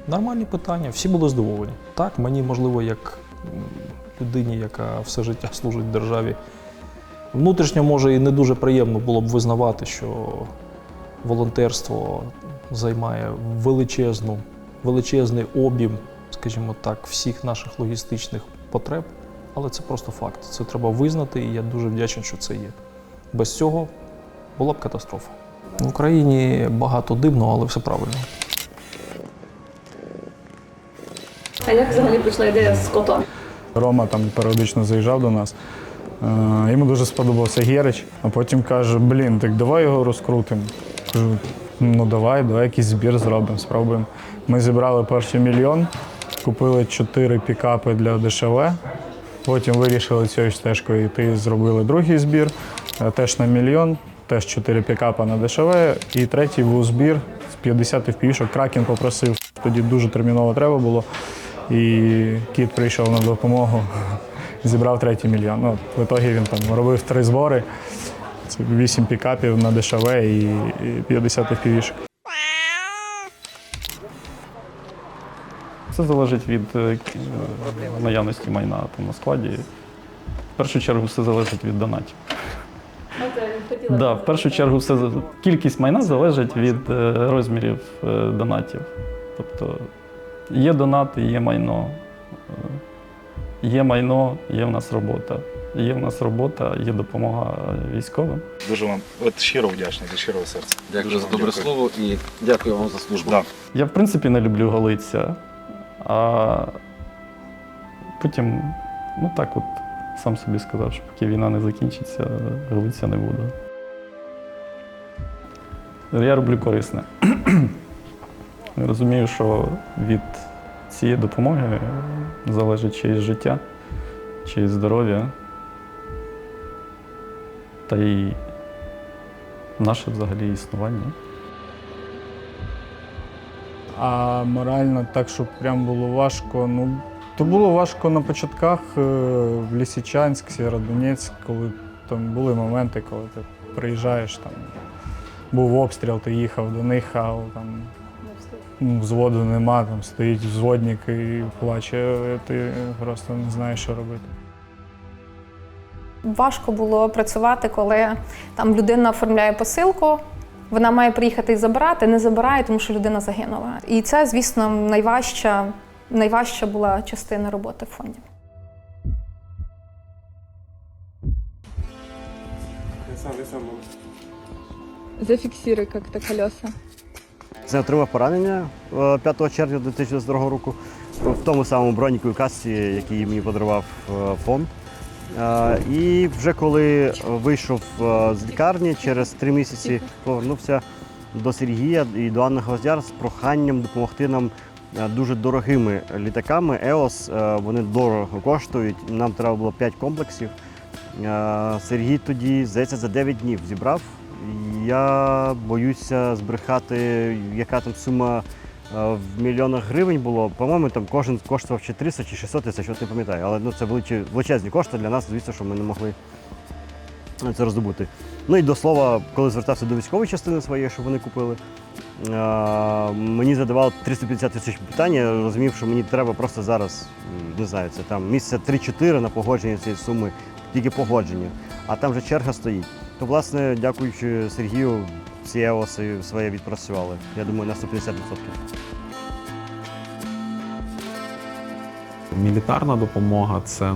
Нормальні питання, всі були здивовані. Так, мені, можливо, як людині, яка все життя служить державі, внутрішньо, може, і не дуже приємно було б визнавати, що волонтерство займає величезний об'єм, скажімо так, всіх наших логістичних потреб, але це просто факт. Це треба визнати, і я дуже вдячний, що це є. Без цього була б катастрофа. В Україні багато дивного, але все правильно. А як взагалі прийшла ідея з котом? Рома там періодично заїжджав до нас. Йому дуже сподобався Герич, а потім каже, так давай його розкрутимо. Кажу, давай якийсь збір зробимо, спробуємо. Ми зібрали перший 1 мільйон, купили 4 пікапи для ДШВ, потім вирішили цією стежкою йти, зробили другий збір, теж на 1 мільйон, теж 4 пікапа на ДШВ, і третій був збір з 50 FPV-шок, Кракен попросив. Тоді дуже терміново треба було, і кіт прийшов на допомогу, зібрав 3 мільйон. Ну, в ітогі він там робив 3 збори, 8 пікапів на ДШВ і 50 FPV-шок. Це залежить від наявності майна там на складі. В першу чергу все залежить від донатів. Да, в першу чергу кількість майна залежить від розмірів донатів. Тобто є донати, є майно. Є майно, є в нас робота. Є в нас робота, є допомога військовим. Дуже вам щиро вдячний, за щирого серця. Дякую за добре слово і дякую вам за службу. Да. Я, в принципі, не люблю голитися, а потім, ну так от, сам собі сказав, що поки війна не закінчиться, голитися не буду. Я роблю корисне. Я розумію, що від цієї допомоги залежить чиєсь життя, чиєсь здоров'я, та й наше взагалі існування. А морально так, щоб прям було важко, ну, то було важко на початках в Лисичанськ, Сєвєродонецьк, коли там були моменти, коли ти приїжджаєш, там був обстріл, ти їхав до них, а там взводу нема, там стоїть взводник і плаче, ти просто не знаєш, що робити. Важко було працювати, коли там людина оформляє посилку, вона має приїхати і забирати, не забирає, тому що людина загинула. І це, звісно, найважча була частина роботи в фонді. Зафиксируй как-то колеса. Це отримав поранення 5 червня 2022 року в тому самому броніку і касці, який мені подарував фонд. І вже коли вийшов з лікарні, через 3 місяці повернувся до Сергія і до Анни Гвоздяр з проханням допомогти нам дуже дорогими літаками EOS. Вони дорого коштують, нам треба було 5 комплексів. Сергій тоді, здається, за 9 днів зібрав. Я боюся збрехати, яка там сума в мільйонах гривень було. По-моєму, там кожен коштував чи 300, чи 600 тисяч, от не пам'ятаю. Але це величезні кошти для нас, звісно, що ми не могли це роздобути. Ну і до слова, коли звертався до військової частини своєї, що вони купили, мені задавали 350 тисяч питань, я розумів, що мені треба просто зараз, не знаю, це там місяця 3-4 на погодження цієї суми, тільки погодження, а там вже черга стоїть. То, власне, дякуючи Сергію, ці EOS своє відпрацювали. Я думаю, на 150%. Мілітарна допомога це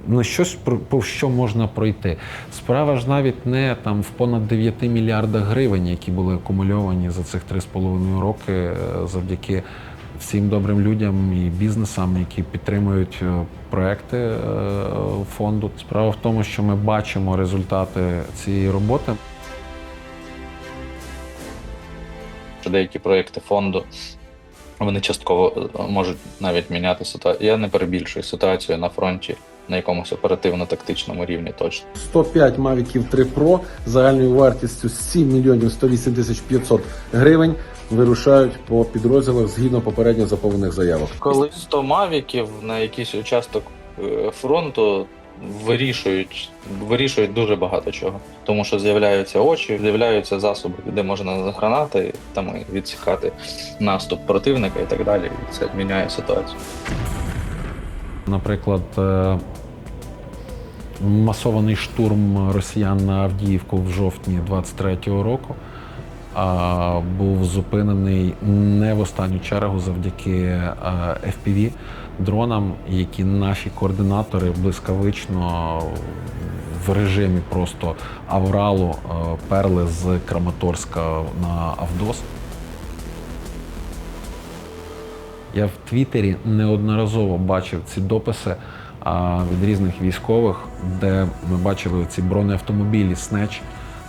не щось, по що можна пройти. Справа ж навіть не там в понад 9 мільярдах гривень, які були акумульовані за цих 3,5 роки завдяки всім добрим людям і бізнесам, які підтримують проекти фонду. Справа в тому, що ми бачимо результати цієї роботи. Деякі проекти фонду, вони частково можуть навіть міняти ситуацію. Я не перебільшую ситуацію на фронті на якомусь оперативно-тактичному рівні точно. 105 Mavic 3 Pro загальною вартістю 7 мільйонів 108 тисяч 500 гривень вирушають по підрозділах згідно попередньо заповнених заявок. Коли 100 мавіків на якийсь участок фронту вирішують дуже багато чого. Тому що з'являються очі, з'являються засоби, де можна гранати там відсікати наступ противника і так далі. І це міняє ситуацію. Наприклад, масований штурм росіян на Авдіївку в жовтні 23-го року був зупинений не в останню чергу завдяки FPV-дронам, які наші координатори блискавично в режимі просто авралу перли з Краматорська на Авдос. Я в Твіттері неодноразово бачив ці дописи від різних військових, де ми бачили ці бронеавтомобілі Snatch,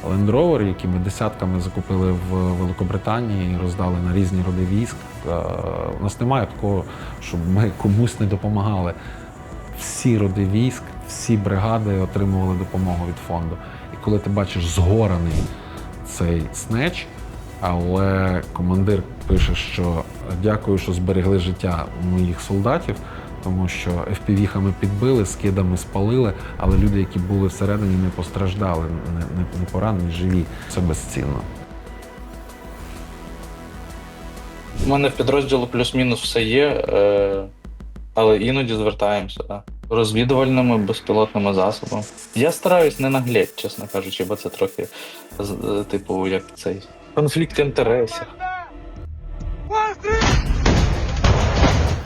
Land Rover, які ми десятками закупили в Великобританії і роздали на різні роди військ. У нас немає такого, щоб ми комусь не допомагали. Всі роди військ, всі бригади отримували допомогу від фонду. І коли ти бачиш згораний цей Snatch, Але командир пише, що дякую, що зберегли життя моїх солдатів, тому що FPV-хами підбили, скидами спалили, але люди, які були всередині, не постраждали, не поранені, живі. Це безцінно. У мене в підрозділу плюс-мінус все є, але іноді звертаємося, да, розвідувальними безпілотними засобами. Я стараюсь не наглядь, чесно кажучи, бо це трохи, типу, як цей конфлікт інтересів.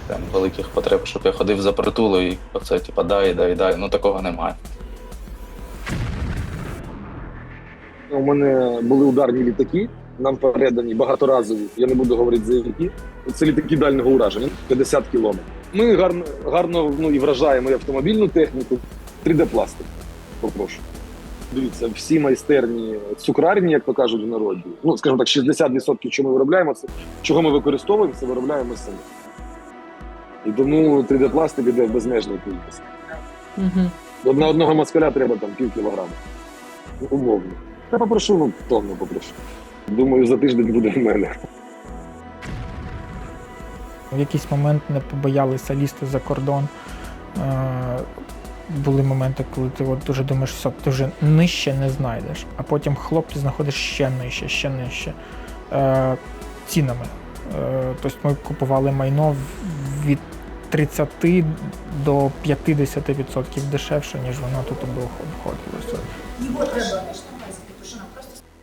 Там великих потреб, щоб я ходив за притулу і оце, типу, дай, ну такого немає. У мене були ударні літаки, нам передані багаторазові, я не буду говорити за які. Це літаки дальнього ураження, 50 кілометрів. Ми гарно і вражаємо і автомобільну техніку, 3D-пластик, попрошу. Дивіться, всі майстерні цукрарні, як то кажуть в народі, ну, скажімо так, 60% чого ми виробляємо, це, чого ми використовуємо, це виробляємо самі. І тому 3D-пластик іде в безмежній кількості. На одного москаля треба там пів кілограма. Умовно. Я попрошу, тонну попрошу. Думаю, за тиждень буде в мене. В якийсь момент не побоялися лізти за кордон. Були моменти, коли ти от дуже думаєш, все, ти вже нижче не знайдеш, а потім хлоп, ти знаходиш ще нижче. Цінами. Тобто ми купували майно від 30 до 50% дешевше, ніж воно тут обходилося. Його треба.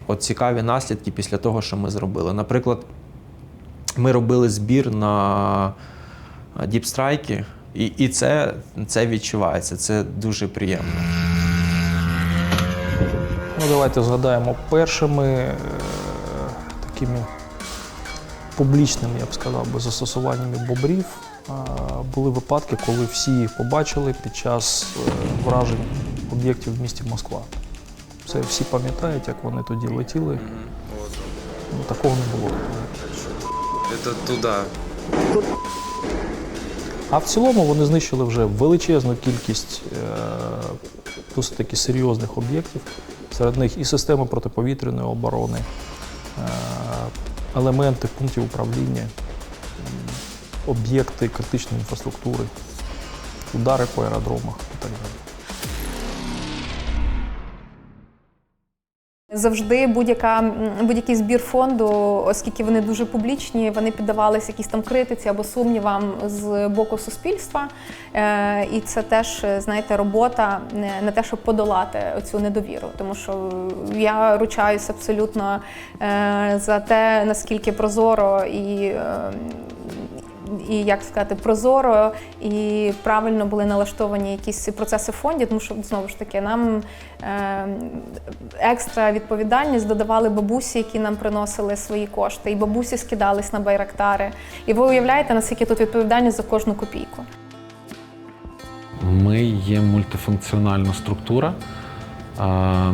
От цікаві наслідки після того, що ми зробили. Наприклад, ми робили збір на діпстрайки, і це відчувається, це дуже приємно. Ну, давайте згадаємо першими такими публічними, я б сказав, застосуваннями бобрів. Були випадки, коли всі їх побачили під час вражень об'єктів в місті Москва. Це всі пам'ятають, як вони тоді летіли. Такого не було. Це туди. А в цілому вони знищили вже величезну кількість досить таки серйозних об'єктів. Серед них і системи протиповітряної оборони, елементи пунктів управління, об'єкти критичної інфраструктури, удари по аеродромах і так далі. Завжди будь-який збір фонду, оскільки вони дуже публічні, вони піддавалися якійсь там критиці або сумнівам з боку суспільства. І це теж, знаєте, робота на те, щоб подолати цю недовіру. Тому що я ручаюся абсолютно за те, наскільки прозоро і як сказати, прозоро і правильно були налаштовані якісь процеси в фонді, тому що, знову ж таки, нам екстра відповідальність додавали бабусі, які нам приносили свої кошти, і бабусі скидались на байрактари. І ви уявляєте, наскільки тут відповідальність за кожну копійку. Ми є мультифункціональна структура.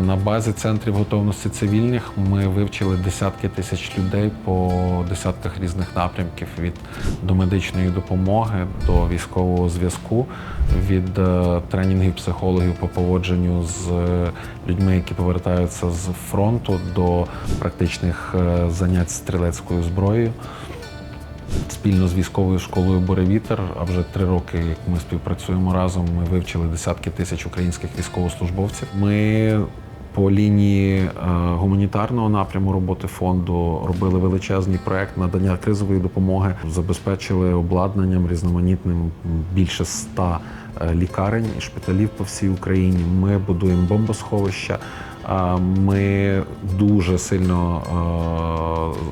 На базі центрів готовності цивільних ми вивчили десятки тисяч людей по десятках різних напрямків, від домедичної допомоги до військового зв'язку, від тренінгів психологів по поводженню з людьми, які повертаються з фронту, до практичних занять стрілецькою зброєю. Спільно з військовою школою «Буревітер», а вже 3 роки, як ми співпрацюємо разом, ми вивчили десятки тисяч українських військовослужбовців. Ми по лінії гуманітарного напряму роботи фонду робили величезний проєкт надання кризової допомоги, забезпечили обладнанням різноманітним більше 100 лікарень і шпиталів по всій Україні. Ми будуємо бомбосховища. Ми дуже сильно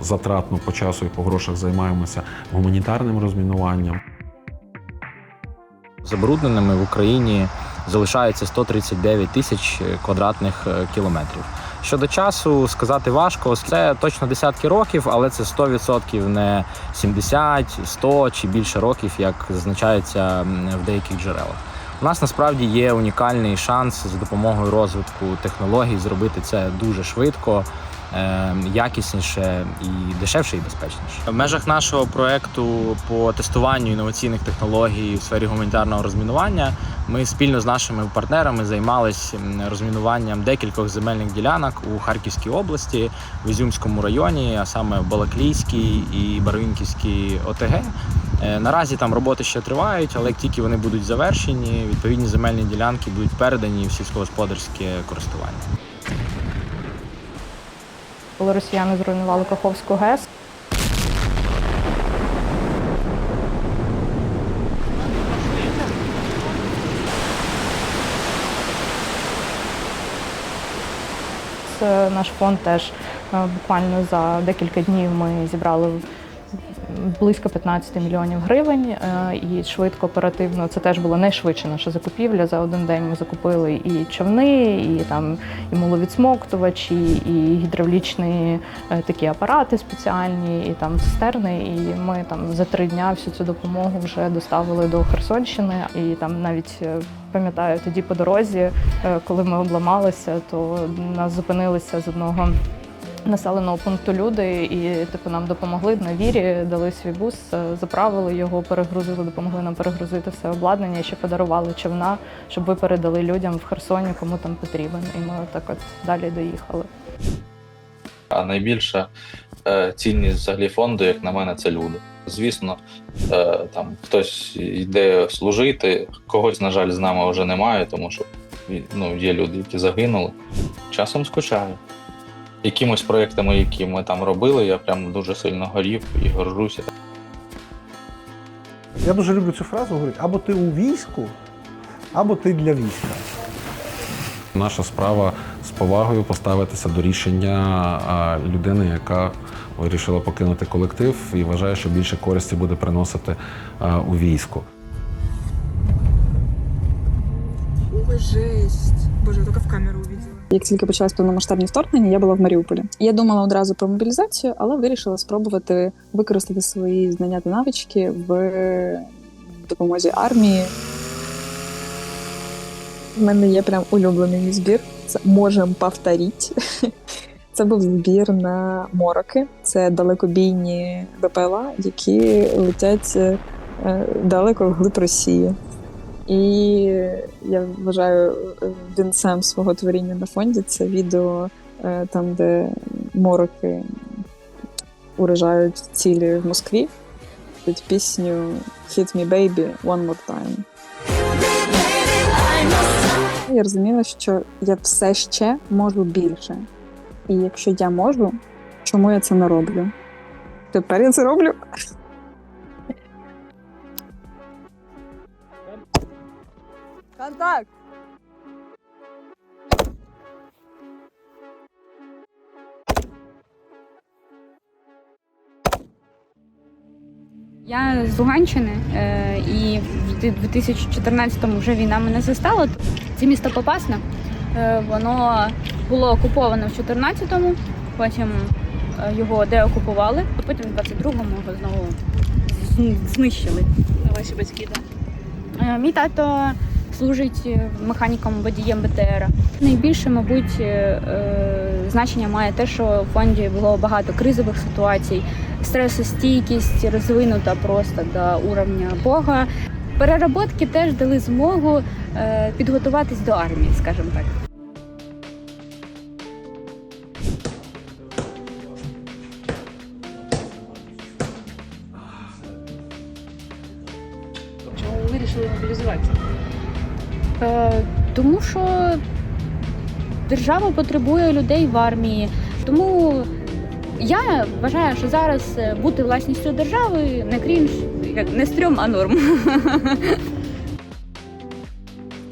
затратно по часу і по грошах займаємося гуманітарним розмінуванням. Забрудненими в Україні залишається 139 тисяч квадратних кілометрів. Щодо часу сказати важко, це точно десятки років, але це 100% не 70, 100 чи більше років, як зазначається в деяких джерелах. У нас насправді є унікальний шанс за допомогою розвитку технологій зробити це дуже швидко, якісніше і дешевше і безпечніше. В межах нашого проєкту по тестуванню інноваційних технологій у сфері гуманітарного розмінування Ми спільно з нашими партнерами займалися розмінуванням декількох земельних ділянок у Харківській області, в Ізюмському районі, а саме в Балаклійській і Барвінківській ОТГ. Наразі там роботи ще тривають, але як тільки вони будуть завершені, відповідні земельні ділянки будуть передані в сільськогосподарське користування. Коли росіяни зруйнували Каховську ГЕС, наш фонд теж буквально за декілька днів ми зібрали близько 15 мільйонів гривень і швидко, оперативно. Це теж була найшвидша наша закупівля. За один день ми закупили і човни, і муловідсмоктувачі, і гідравлічні такі апарати спеціальні, і цистерни. І ми за 3 дня всю цю допомогу вже доставили до Херсонщини. І навіть пам'ятаю, тоді по дорозі, коли ми обламалися, то нас зупинилися з одного населеного пункту люди і нам допомогли на вірі, дали свій бус, заправили його, перегрузили, допомогли нам перегрузити все обладнання, ще подарували човна, щоб ви передали людям в Херсоні, кому там потрібен. І ми так далі доїхали. А найбільша цінність взагалі фонду, як на мене, це люди. Звісно, там хтось йде служити, когось, на жаль, з нами вже немає, тому що є люди, які загинули. Часом скучаю. Якимось проєктами, які ми там робили, я прям дуже сильно горів і горжуся. Я дуже люблю цю фразу, говорить, або ти у війську, або ти для війська. Наша справа з повагою поставитися до рішення людини, яка вирішила покинути колектив і вважає, що більше користі буде приносити у війську. Ой, жесть. Боже, я тільки в камеру увидела. Як тільки почалось повномасштабне вторгнення, я була в Маріуполі. Я думала одразу про мобілізацію, але вирішила спробувати використати свої знання та навички в допомозі армії. У мене є прям улюблений мій збір. Це «Можем повторити». Це був збір на мороки. Це далекобійні БПЛА, які летять далеко вглиб Росії. І я вважаю вінцем свого творіння на фонді це відео там, де мороки уражають цілі в Москві під пісню «Hit me baby, one more time». Я розуміла, що я все ще можу більше. І якщо я можу, чому я це не роблю? Тепер я це роблю. Контакт! Я з Луганщини, і в 2014-му вже війна мене застала. Це місто Попасна, воно було окуповано в 2014-му, потім його деокупували, а потім в 22-му його знову знищили. Ваші батьки, так? Мій тато служить механіком-водієм БТР. Найбільше, мабуть, значення має те, що в фонді було багато кризових ситуацій, стресостійкість розвинута просто до уровня Бога. Переработки теж дали змогу підготуватись до армії, скажімо так. Чому ви вирішили мобілізуватися? Тому що держава потребує людей в армії. Тому я вважаю, що зараз бути власністю держави не крінж, не стрьом, а норм.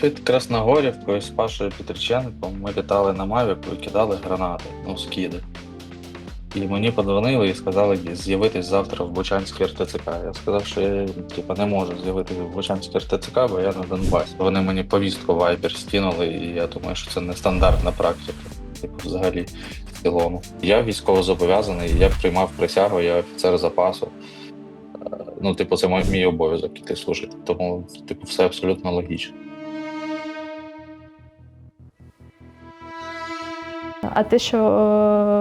Під Красногорівкою з Пашою Петриченком ми літали на Мавіку і кидали гранати, скиди. І мені подзвонили і сказали з'явитись завтра в Бучанській РТЦК. Я сказав, що я не можу з'явитися в Бучанській РТЦК, бо я на Донбасі. Вони мені повістку в Viber скинули, і я думаю, що це не стандартна практика. Взагалі, в цілому. Я військовозобов'язаний, я приймав присягу, я офіцер запасу. Це мій обов'язок іти служити. Тому, все абсолютно логічно. А те, що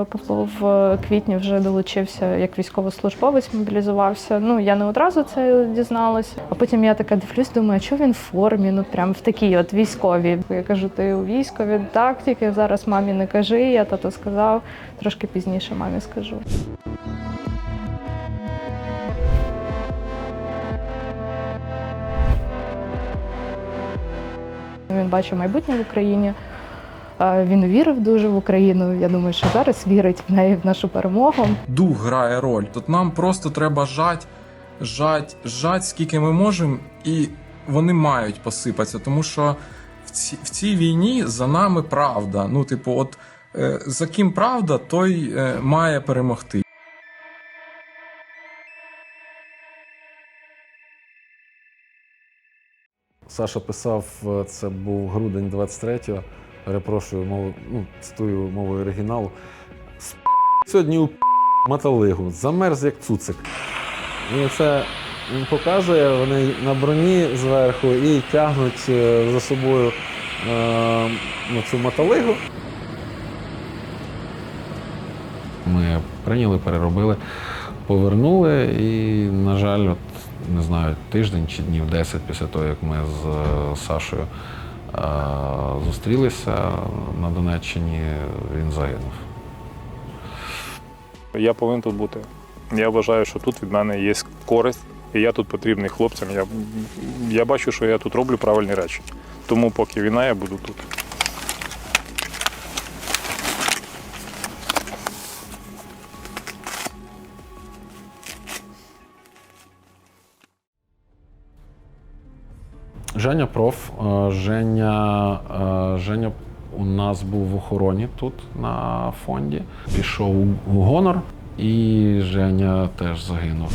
Павло в квітні вже долучився як військовослужбовець, мобілізувався, ну я не одразу це дізналася. А потім я така дивлюсь, думаю, що він в формі, ну прям в такій от військовій. Я кажу, ти у військовій? Так, тільки зараз мамі не кажи, я тато сказав, трошки пізніше мамі скажу. Він бачив майбутнє в Україні, він вірив дуже в Україну. Я думаю, що зараз вірить в неї, в нашу перемогу. Дух грає роль. Тут нам просто треба жать, скільки ми можемо, і вони мають посипатися, тому що в цій війні за нами правда. Ну, типу, от за ким правда, той має перемогти. Саша писав, це був грудень 23-го, перепрошую, цитую мовою оригіналу. Сьогодні у мотолигу, замерз як цуцик. І це він показує, вони на броні зверху і тягнуть за собою цю мотолигу. Ми прийняли, переробили, повернули і, на жаль, от, не знаю, тиждень чи днів 10 після того, як ми з Сашою зустрілися на Донеччині, він загинув. Я повинен тут бути. Я вважаю, що тут від мене є користь, і я тут потрібний хлопцям. Я бачу, що я тут роблю правильні речі. Тому поки війна, я буду тут. Женя проф. Женя у нас був в охороні тут, на фонді. Пішов у гонор, і Женя теж загинув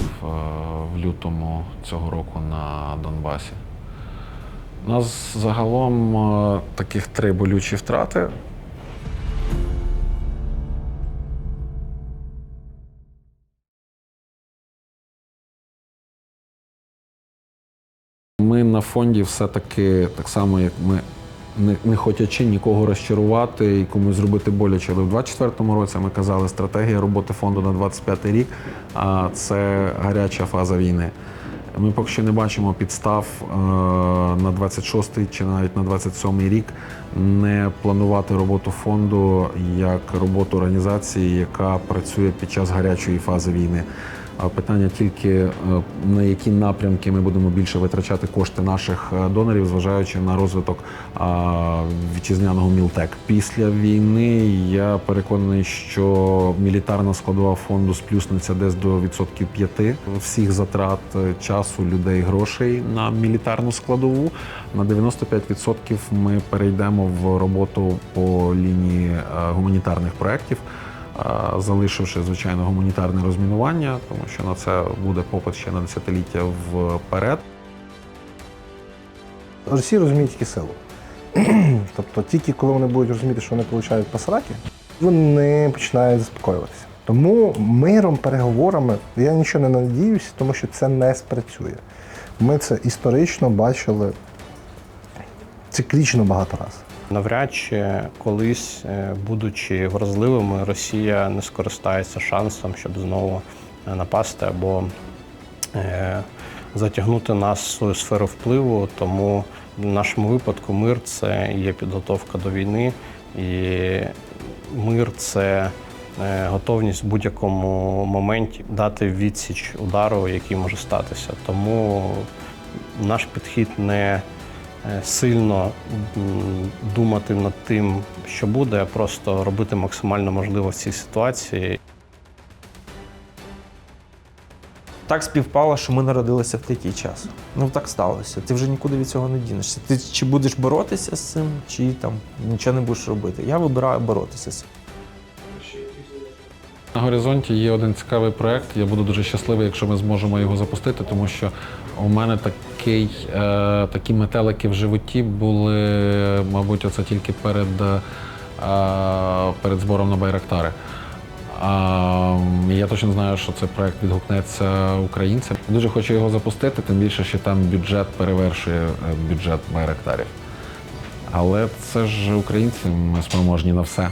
в лютому цього року на Донбасі. У нас загалом таких 3 болючі втрати. Ми на фонді все-таки, так само як ми, не хотячи нікого розчарувати і комусь зробити боляче, але в 2024 році ми казали, стратегія роботи фонду на 2025 рік – це гаряча фаза війни. Ми поки що не бачимо підстав на 26-й чи навіть на 27-й рік не планувати роботу фонду як роботу організації, яка працює під час гарячої фази війни. Питання тільки, на які напрямки ми будемо більше витрачати кошти наших донорів, зважаючи на розвиток вітчизняного Мілтек. Після війни я переконаний, що мілітарна складова фонду сплюснеться десь до 5% всіх затрат часу, людей, грошей на мілітарну складову. На 95% ми перейдемо в роботу по лінії гуманітарних проєктів, залишивши, звичайно, гуманітарне розмінування, тому що на це буде попит ще на десятиліття вперед. Росія розуміє тільки силу. Тобто тільки коли вони будуть розуміти, що вони отримують по сраки, вони починають заспокоюватися. Тому миром, переговорами я нічого не надіюся, тому що це не спрацює. Ми це історично бачили циклічно багато разів. Навряд чи колись, будучи вразливими, Росія не скористається шансом, щоб знову напасти або затягнути нас в свою сферу впливу. Тому в нашому випадку мир – це є підготовка до війни, і мир – це готовність в будь-якому моменті дати відсіч удару, який може статися. Тому наш підхід не сильно думати над тим, що буде, а просто робити максимально можливо в цій ситуації. Так співпало, що ми народилися в такий час. Ну так сталося. Ти вже нікуди від цього не дінешся. Ти чи будеш боротися з цим, чи там нічого не будеш робити. Я вибираю боротися з цим. На горизонті є один цікавий проєкт. Я буду дуже щасливий, якщо ми зможемо його запустити, тому що у мене такі метелики в животі були, мабуть, оце тільки перед збором на Байрактари. Я точно знаю, що цей проєкт відгукнеться українцям. Дуже хочу його запустити, тим більше, що там бюджет перевершує бюджет Байрактарів. Але це ж українці, ми спроможні на все.